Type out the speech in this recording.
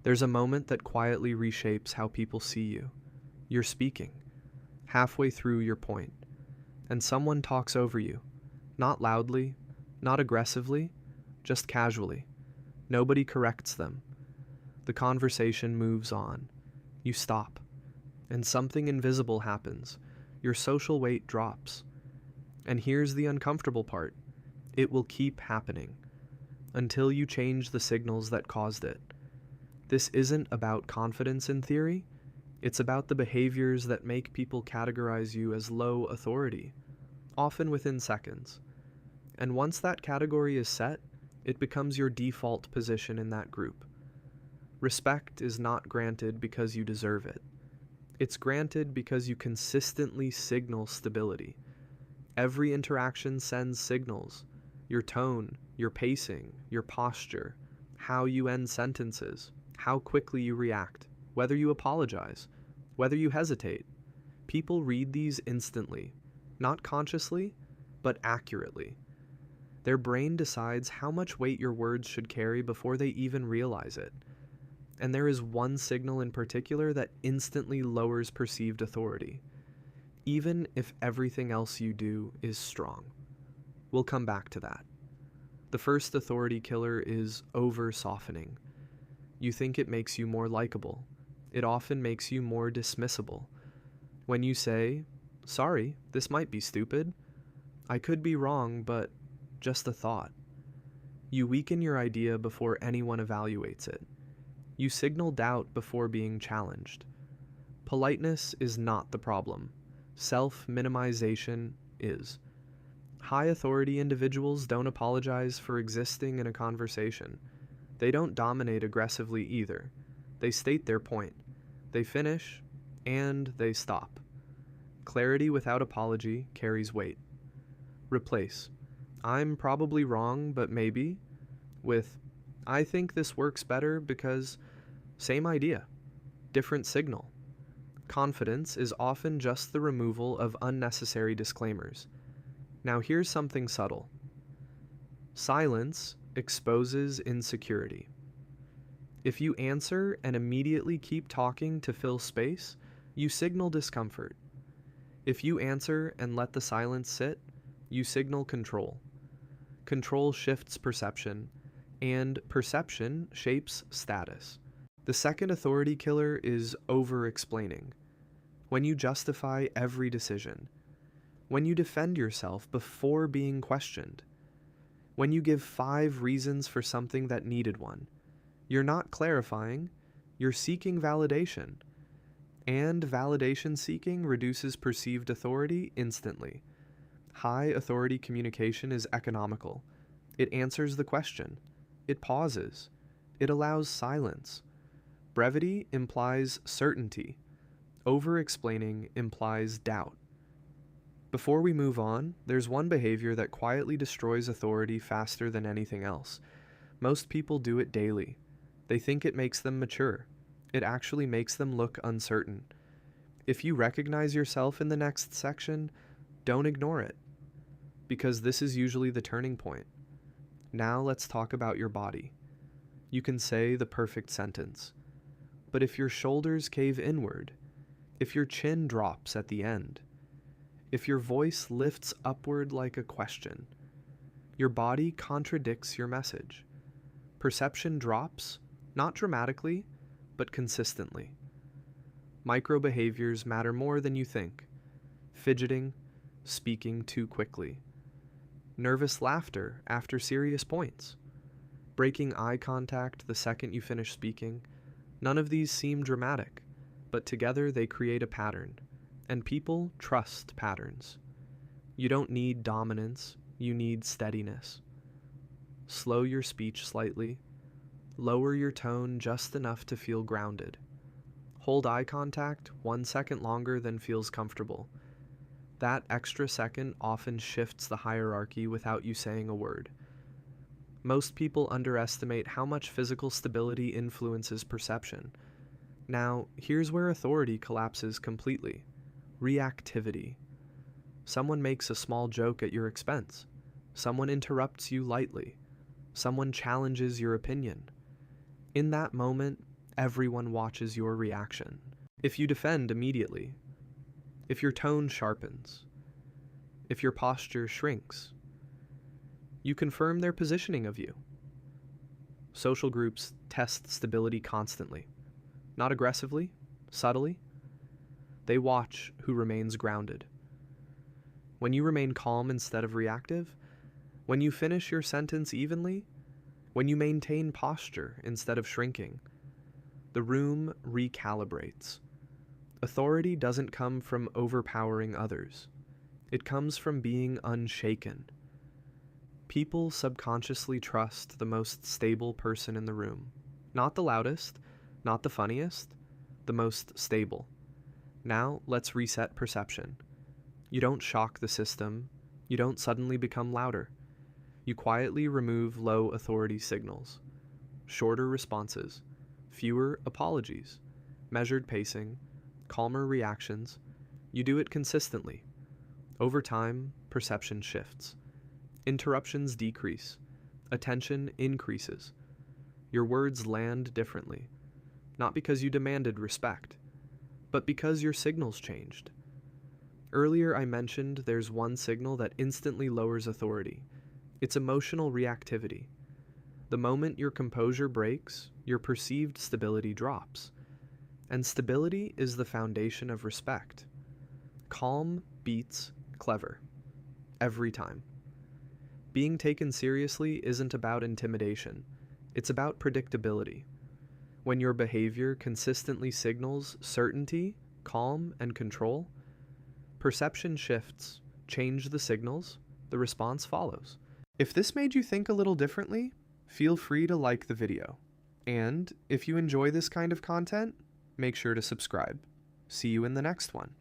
There's a moment that quietly reshapes how people see you. You're speaking, halfway through your point, and someone talks over you. Not loudly, not aggressively, just casually. Nobody corrects them. The conversation moves on. You stop, and something invisible happens. Your social weight drops. And here's the uncomfortable part. It will keep happening until you change the signals that caused it. This isn't about confidence in theory. It's about the behaviors that make people categorize you as low authority, often within seconds. And once that category is set, it becomes your default position in that group. Respect is not granted because you deserve it. It's granted because you consistently signal stability. Every interaction sends signals. Your tone, your pacing, your posture, how you end sentences, how quickly you react, whether you apologize, whether you hesitate. People read these instantly, not consciously, but accurately. Their brain decides how much weight your words should carry before they even realize it. And there is one signal in particular that instantly lowers perceived authority, even if everything else you do is strong. We'll come back to that. The first authority killer is over-softening. You think it makes you more likable. It often makes you more dismissible. When you say, "Sorry, this might be stupid. I could be wrong, but just a thought." You weaken your idea before anyone evaluates it. You signal doubt before being challenged. Politeness is not the problem. Self-minimization is. High authority individuals don't apologize for existing in a conversation. They don't dominate aggressively either. They state their point. They finish, and they stop. Clarity without apology carries weight. Replace "I'm probably wrong, but maybe" with "I think this works better because..." Same idea, different signal. Confidence is often just the removal of unnecessary disclaimers. Now here's something subtle. Silence exposes insecurity. If you answer and immediately keep talking to fill space, you signal discomfort. If you answer and let the silence sit, you signal control. Control shifts perception, and perception shapes status. The second authority killer is over-explaining. When you justify every decision. When you defend yourself before being questioned. When you give 5 reasons for something that needed one. You're not clarifying, you're seeking validation. And validation seeking reduces perceived authority instantly. High authority communication is economical. It answers the question. It pauses. It allows silence. Brevity implies certainty. Over-explaining implies doubt. Before we move on, there's one behavior that quietly destroys authority faster than anything else. Most people do it daily. They think it makes them mature. It actually makes them look uncertain. If you recognize yourself in the next section, don't ignore it, because this is usually the turning point. Now let's talk about your body. You can say the perfect sentence, but if your shoulders cave inward, if your chin drops at the end, if your voice lifts upward like a question, your body contradicts your message. Perception drops, not dramatically, but consistently. Micro behaviors matter more than you think. Fidgeting, speaking too quickly. Nervous laughter after serious points. Breaking eye contact the second you finish speaking. None of these seem dramatic, but together they create a pattern, and people trust patterns. You don't need dominance, you need steadiness. Slow your speech slightly. Lower your tone just enough to feel grounded. Hold eye contact 1 second longer than feels comfortable. That extra second often shifts the hierarchy without you saying a word. Most people underestimate how much physical stability influences perception. Now, here's where authority collapses completely. Reactivity. Someone makes a small joke at your expense. Someone interrupts you lightly. Someone challenges your opinion. In that moment, everyone watches your reaction. If you defend immediately, if your tone sharpens, if your posture shrinks, you confirm their positioning of you. Social groups test stability constantly, not aggressively, subtly. They watch who remains grounded. When you remain calm instead of reactive, when you finish your sentence evenly, when you maintain posture instead of shrinking, the room recalibrates. Authority doesn't come from overpowering others. It comes from being unshaken. People subconsciously trust the most stable person in the room. Not the loudest, not the funniest, the most stable. Now, let's reset perception. You don't shock the system. You don't suddenly become louder. You quietly remove low authority signals. Shorter responses, fewer apologies, measured pacing, calmer reactions. You do it consistently. Over time, perception shifts. Interruptions decrease. Attention increases. Your words land differently. Not because you demanded respect, but because your signals changed. Earlier I mentioned there's one signal that instantly lowers authority. It's emotional reactivity. The moment your composure breaks, your perceived stability drops. And stability is the foundation of respect. Calm beats clever. Every time. Being taken seriously isn't about intimidation. It's about predictability. When your behavior consistently signals certainty, calm, and control, perception shifts, change the signals, the response follows. If this made you think a little differently, feel free to like the video. And if you enjoy this kind of content, make sure to subscribe. See you in the next one.